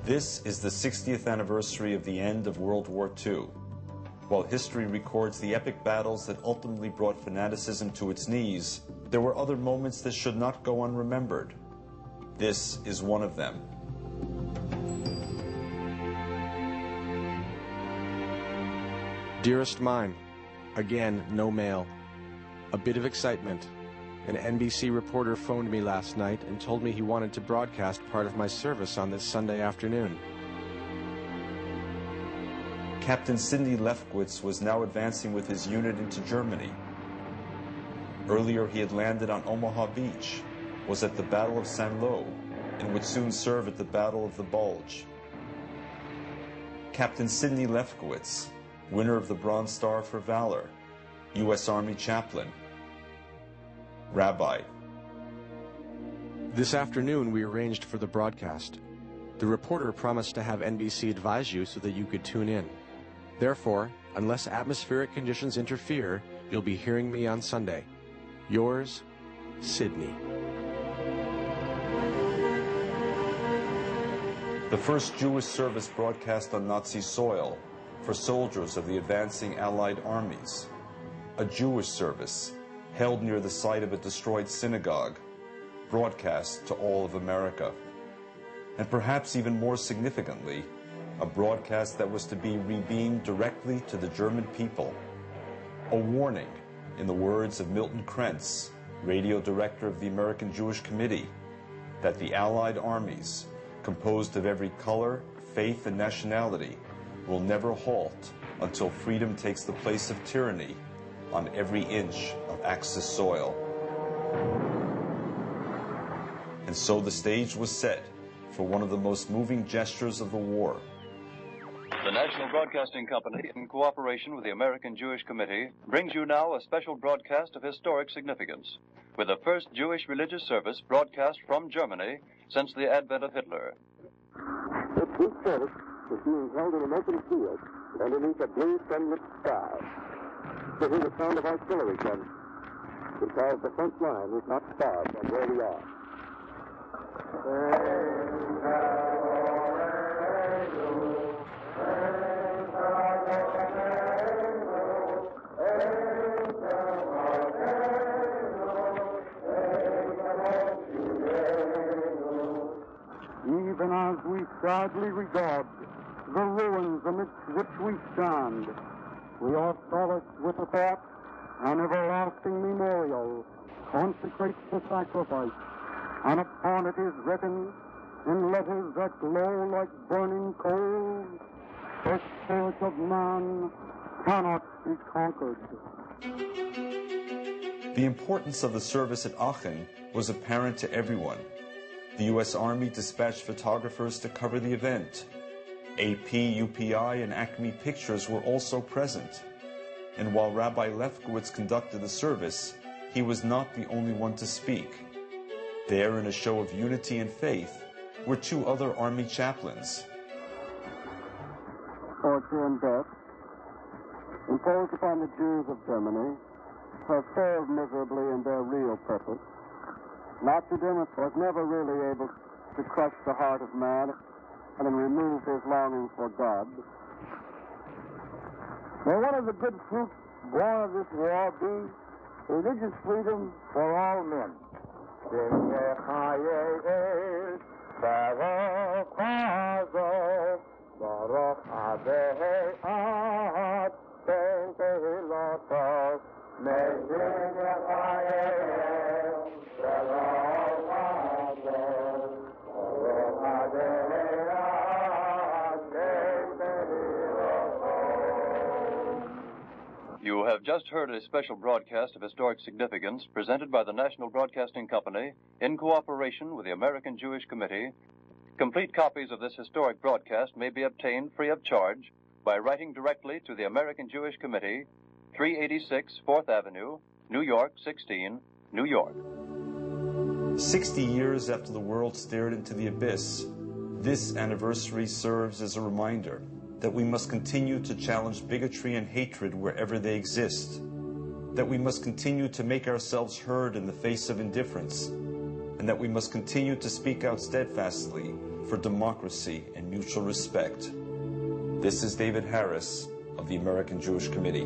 This is the 60th anniversary of the end of World War II. While history records the epic battles that ultimately brought fanaticism to its knees, there were other moments that should not go unremembered. This is one of them. Dearest mine, again, no mail. A bit of excitement. An NBC reporter phoned me last night and told me he wanted to broadcast part of my service on this Sunday afternoon. Captain Sidney Lefkovich was now advancing with his unit into Germany. Earlier he had landed on Omaha Beach, was at the Battle of Saint-Lô, and would soon serve at the Battle of the Bulge. Captain Sidney Lefkovich, winner of the Bronze Star for Valor, U.S. Army chaplain, Rabbi. This afternoon we arranged for the broadcast. The reporter promised to have NBC advise you so that you could tune in. Therefore, unless atmospheric conditions interfere, you'll be hearing me on Sunday. Yours, Sidney. The first Jewish service broadcast on Nazi soil for soldiers of the advancing Allied armies. A Jewish service held near the site of a destroyed synagogue, broadcast to all of America. And perhaps even more significantly, a broadcast that was to be rebeamed directly to the German people. A warning, in the words of Milton Krentz, radio director of the American Jewish Committee, that the Allied armies, composed of every color, faith, and nationality, will never halt until freedom takes the place of tyranny on every inch of Axis soil. And so the stage was set for one of the most moving gestures of the war. The National Broadcasting Company, in cooperation with the American Jewish Committee, brings you now a special broadcast of historic significance, with the first Jewish religious service broadcast from Germany since the advent of Hitler. This service is being held in an open field underneath a blue sunlit sky. To hear the sound of artillery guns, because the front line is not far from where we are. Even as we sadly regard the ruins amidst which we stand, we are solaced with the thought an everlasting memorial consecrates the sacrifice, and upon it is written in letters that glow like burning coals, the spirit of man cannot be conquered. The importance of the service at Aachen was apparent to everyone. The U.S. Army dispatched photographers to cover the event. AP, UPI, and Acme Pictures were also present. And while Rabbi Lefkovich conducted the service, he was not the only one to speak. There, in a show of unity and faith, were two other Army chaplains. Torture and death, imposed upon the Jews of Germany, have failed miserably in their real purpose. Nazism was never really able to crush the heart of man and then remove his longing for God. May one of the good fruits born of this war be religious freedom for all men. You have just heard a special broadcast of historic significance presented by the National Broadcasting Company in cooperation with the American Jewish Committee. Complete copies of this historic broadcast may be obtained free of charge by writing directly to the American Jewish Committee, 386 4th Avenue, New York, 16, New York. 60 years after the world stared into the abyss, this anniversary serves as a reminder that we must continue to challenge bigotry and hatred wherever they exist, that we must continue to make ourselves heard in the face of indifference, and that we must continue to speak out steadfastly for democracy and mutual respect. This is David Harris of the American Jewish Committee.